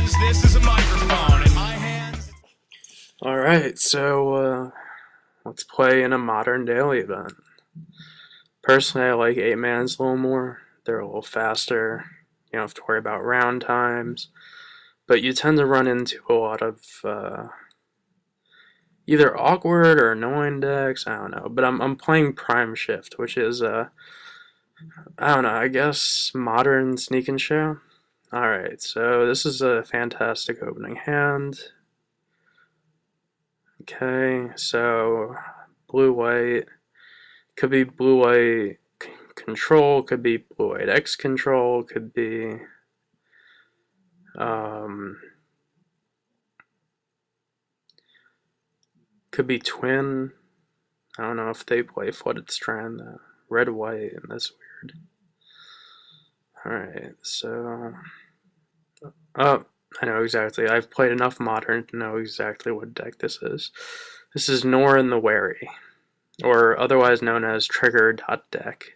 hands, this is a microphone. In my hands. Alright, so let's play in a modern daily event. Personally, I like 8-mans a little more. They're a little faster. You don't have to worry about round times. But you tend to run into a lot of either awkward or annoying decks. I don't know. But I'm playing Prime Shift, which is, I don't know, I guess modern sneak and show. Alright, so this is a fantastic opening hand. Okay, so blue-white, could be blue-white control, could be blue-white X control, could be twin. I don't know if they play Flooded Strand, red-white, and that's weird. Alright, so oh, I know exactly. I've played enough Modern to know exactly what deck this is. This is Norin the Wary, or otherwise known as Trigger.deck.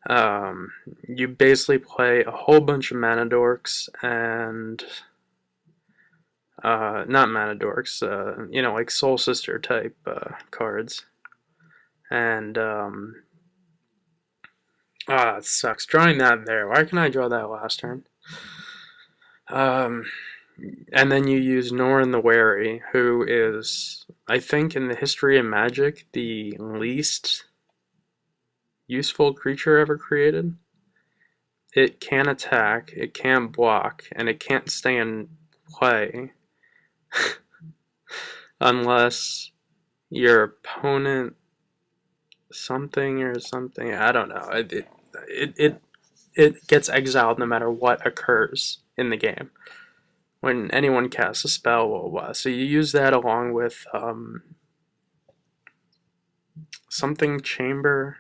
You basically play a whole bunch of mana dorks and not mana dorks, you know, like Soul Sister type cards. And it sucks drawing that there. Why can I draw that last turn? And then you use Norin the Wary, who is, I think, in the history of Magic, the least useful creature ever created. It can attack, it can block, and it can't stay in play unless your opponent something or something. I don't know. It gets exiled no matter what occurs in the game. When anyone casts a spell, blah, blah, blah. So you use that along with something chamber.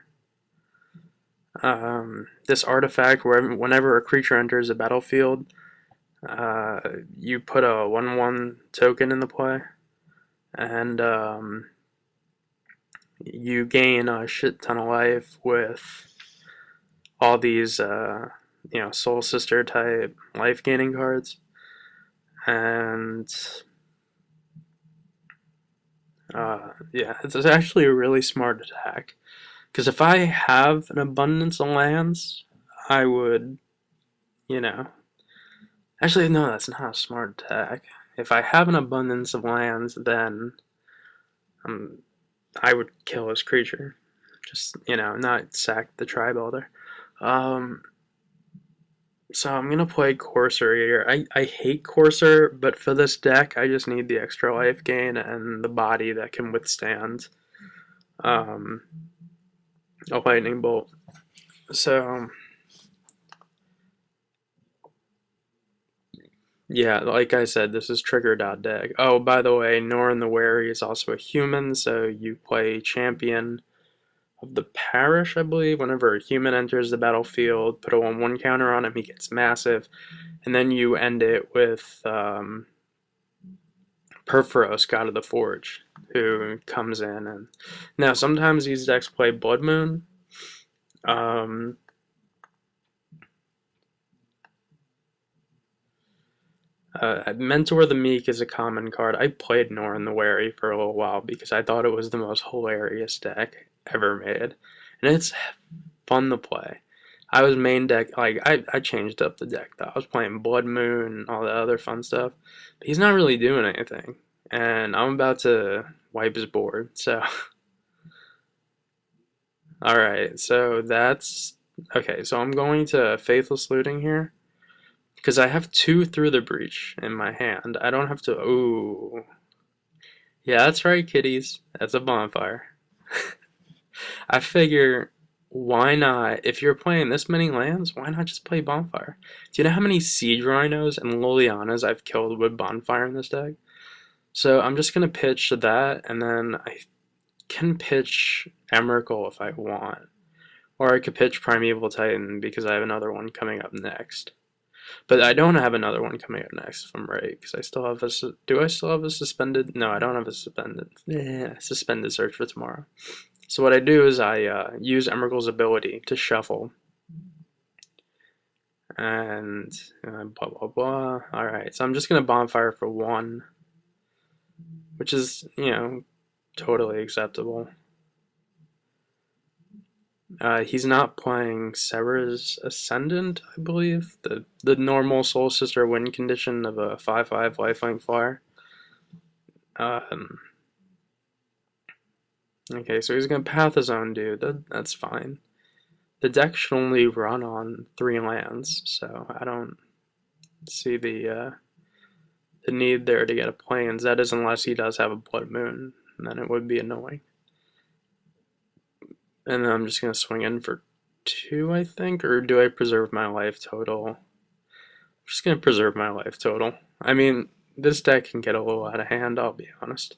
This artifact, whenever a creature enters a battlefield, you put a 1/1 token in the play, and you gain a shit ton of life with all these, you know, Soul Sister type life gaining cards. And yeah, it's actually a really smart attack. Because if I have an abundance of lands, I would, you know. Actually, no, that's not a smart attack. If I have an abundance of lands, then I would kill this creature. Just, you know, not sack the Tribe Elder. So I'm going to play Courser here. I hate Courser, but for this deck, I just need the extra life gain and the body that can withstand a lightning bolt. So, yeah, like I said, this is Trigger.deck. Oh, by the way, Norin the Wary is also a human, so you play Champion of the Parish, I believe. Whenever a human enters the battlefield, put a 1/1 counter on him, he gets massive. And then you end it with Purphoros, God of the Forge, who comes in. And now, sometimes these decks play Blood Moon. Mentor the Meek is a common card. I played Norin the Wary for a little while because I thought it was the most hilarious deck ever made. And it's fun to play. I was main deck, like, I changed up the deck though. I was playing Blood Moon and all the other fun stuff. But he's not really doing anything. And I'm about to wipe his board, so. Alright, so that's. Okay, so I'm going to Faithless Looting here. Because I have 2 Through the Breach in my hand. I don't have to. Ooh. Yeah, that's right, kiddies. That's a bonfire. I figure, why not? If you're playing this many lands, why not just play bonfire? Do you know how many Siege Rhinos and Lilianas I've killed with bonfire in this deck? So I'm just going to pitch that, and then I can pitch Emrakul if I want. Or I could pitch Primeval Titan because I have another one coming up next. But I don't have another one coming up next, if I'm right, because I still have a. Do I still have a suspended? No, I don't have a suspended search for tomorrow. So what I do is I use Emrakul's ability to shuffle, and blah blah blah. Alright, so I'm just gonna bonfire for 1, which is, totally acceptable. He's not playing Serra's Ascendant, I believe. The normal Soul Sister win condition of a 5/5 lifelink flyer. Okay, so he's gonna path his own dude. That's fine. The deck should only run on 3 lands, so I don't see the need there to get a Plains. That is unless he does have a Blood Moon, and then it would be annoying. And then I'm just gonna swing in for 2, I think, or do I preserve my life total? I'm just gonna preserve my life total. I mean, this deck can get a little out of hand, I'll be honest.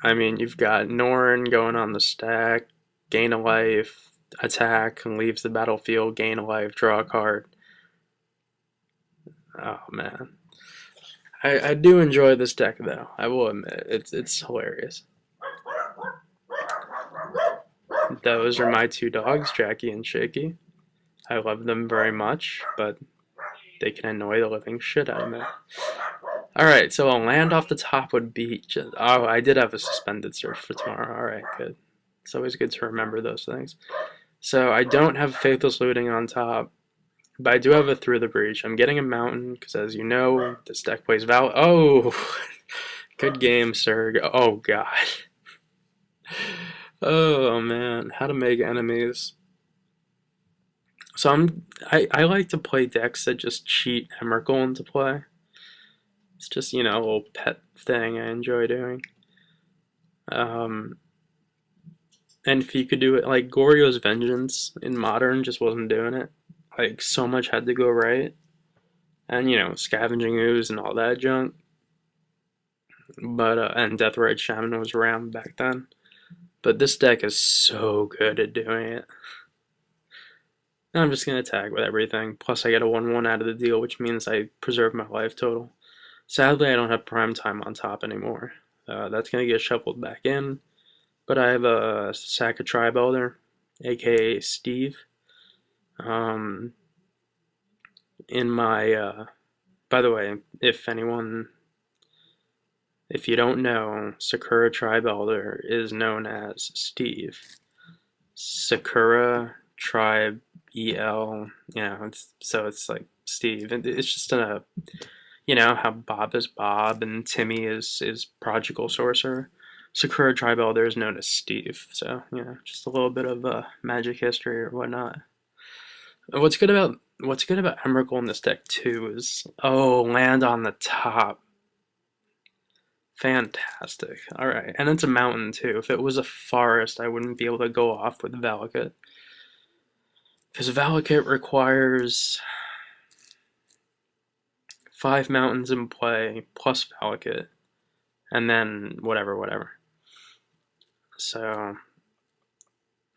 I mean, you've got Norn going on the stack, gain a life, attack, and leaves the battlefield, gain a life, draw a card. Oh man. I do enjoy this deck though, I will admit. It's hilarious. Those are my 2 dogs, Jackie and Shaky. I love them very much, but they can annoy the living shit out of me. Alright, so a land off the top would be oh, I did have a suspended search for tomorrow. Alright, good. It's always good to remember those things. So I don't have Faithless Looting on top, but I do have a Through the Breach. I'm getting a Mountain, because as you know, this deck plays Val. Oh! Good game, sir. Oh, God. Oh, man. How to make enemies. So I like to play decks that just cheat Emrakul into play. It's just, a little pet thing I enjoy doing. And if you could do it, like Goryo's Vengeance in Modern just wasn't doing it. Like, so much had to go right. And, Scavenging Ooze and all that junk. But, and Deathrite Shaman was around back then. But this deck is so good at doing it. Now I'm just going to attack with everything. Plus I get a 1/1 out of the deal, which means I preserve my life total. Sadly, I don't have Prime Time on top anymore. That's going to get shuffled back in. But I have a sack of Tribe Elder, aka Steve. In my, by the way, if you don't know, Sakura Tribe Elder is known as Steve. Sakura Tribe EL, so it's like Steve. It's just how Bob is Bob and Timmy is Prodigal Sorcerer. Sakura Tribe Elder is known as Steve, so just a little bit of magic history or whatnot. What's good about Emrakul in this deck too is land on the top. Fantastic. Alright, and it's a mountain too. If it was a forest, I wouldn't be able to go off with Valakut. Because Valakut requires 5 mountains in play, plus Valakut, and then whatever. So,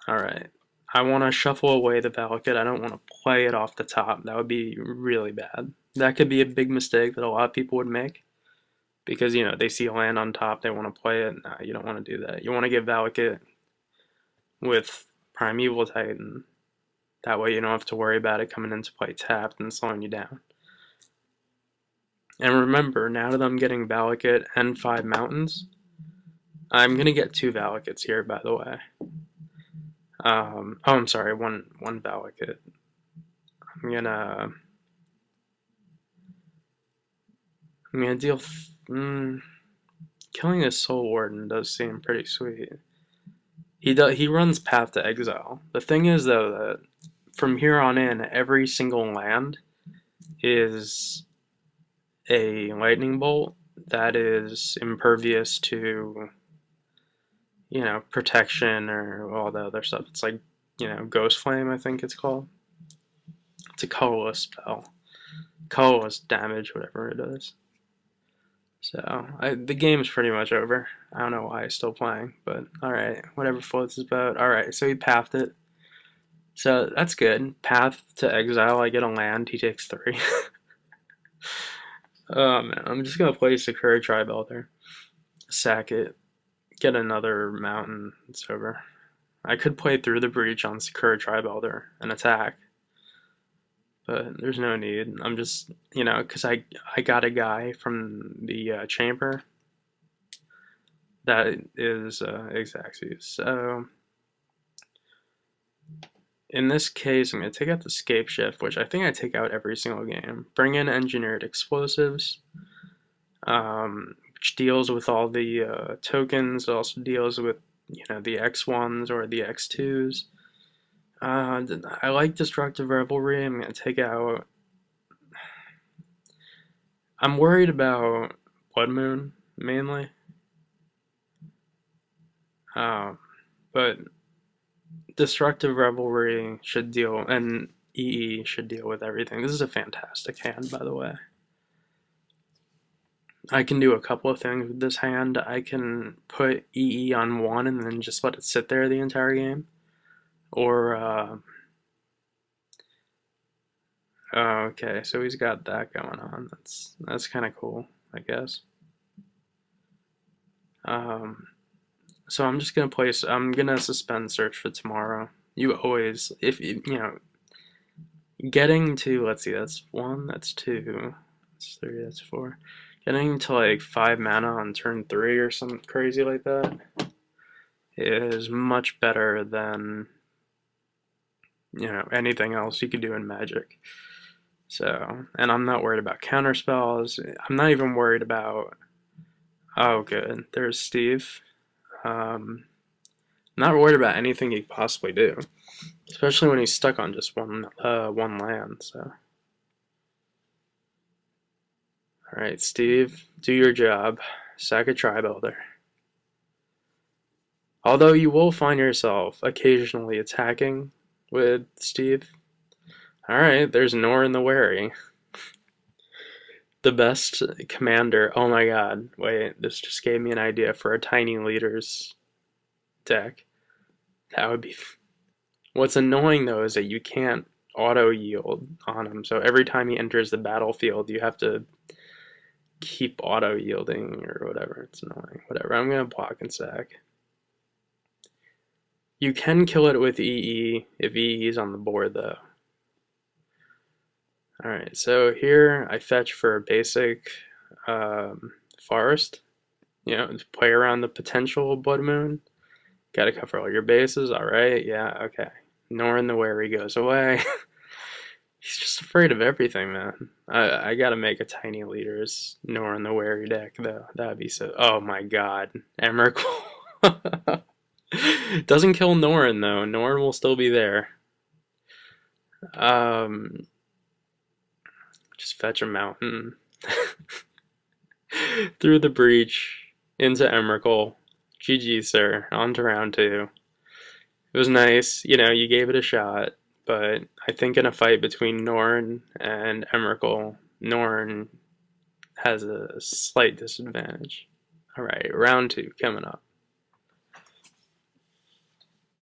alright. I want to shuffle away the Valakut. I don't want to play it off the top. That would be really bad. That could be a big mistake that a lot of people would make. Because, they see a land on top, they want to play it. Nah, you don't want to do that. You want to get Valakut with Primeval Titan. That way you don't have to worry about it coming into play tapped and slowing you down. And remember, now that I'm getting Valakut and 5 mountains, I'm going to get 2 Valakuts here, by the way. I'm sorry, one Valakut. I'm gonna deal. Killing a Soul Warden does seem pretty sweet. He runs Path to Exile. The thing is, though, that from here on in, every single land is a Lightning Bolt that is impervious to, protection or all the other stuff. It's like, Ghost Flame, I think it's called. It's a colorless spell. Colorless damage, whatever it is. So, the game's pretty much over. I don't know why he's still playing, but alright, whatever floats his boat. Alright, so he pathed it. So, that's good. Path to Exile, I get a land, he takes 3. Oh man, I'm just gonna play Sakura Tribe Elder. Sack it. Get another mountain, it's over. I could play Through the Breach on Sakura Tribe Elder and attack. but there's no need. I'm just, you know, because I got a guy from the chamber that is Xaxes. So in this case, I'm going to take out the Scape Shift, which I think I take out every single game. Bring in Engineered Explosives, which deals with all the tokens. It also deals with, you know, the X1s or the X2s. I like Destructive Revelry. I'm going to take out... I'm worried about Blood Moon, mainly. But Destructive Revelry should deal, and EE should deal with everything. This is a fantastic hand, by the way. I can do a couple of things with this hand. I can put EE on 1 and then just let it sit there the entire game. Or, okay, so he's got that going on. That's kind of cool, I guess. So I'm just gonna I'm gonna suspend search for tomorrow. You always, if you know, getting to, let's see, that's 1, that's 2, that's 3, that's 4. Getting to like 5 mana on turn 3 or something crazy like that is much better than, you know, anything else you could do in Magic. So, and I'm not worried about counter spells. I'm not even worried about, oh good, there's Steve. Not worried about anything he could possibly do, especially when he's stuck on just one land. So, all right, Steve, do your job. Sack a Tri-Builder. Although you will find yourself occasionally attacking with Steve. All right, there's Norn the Wary. The best commander. Oh my god, wait, this just gave me an idea for a Tiny Leaders deck. That would be... What's annoying though is that you can't auto yield on him, so every time he enters the battlefield you have to keep auto yielding or whatever. It's annoying. Whatever, I'm gonna block and sack. You can kill it with EE if EE is on the board though. Alright, so here I fetch for a basic forest. You know, to play around the potential Blood Moon. Gotta cover all your bases, alright, yeah, okay. Norn the Wary goes away. He's just afraid of everything, man. I gotta make a Tiny Leaders Norn the Wary deck, though. That'd be so... Oh my god. Emrakul. Doesn't kill Norn, though. Norn will still be there. Just fetch a mountain. Through the breach, into Emrakul. GG, sir. On to round 2. It was nice. You know, you gave it a shot. But I think in a fight between Norn and Emrakul, Norn has a slight disadvantage. Alright, round 2 coming up.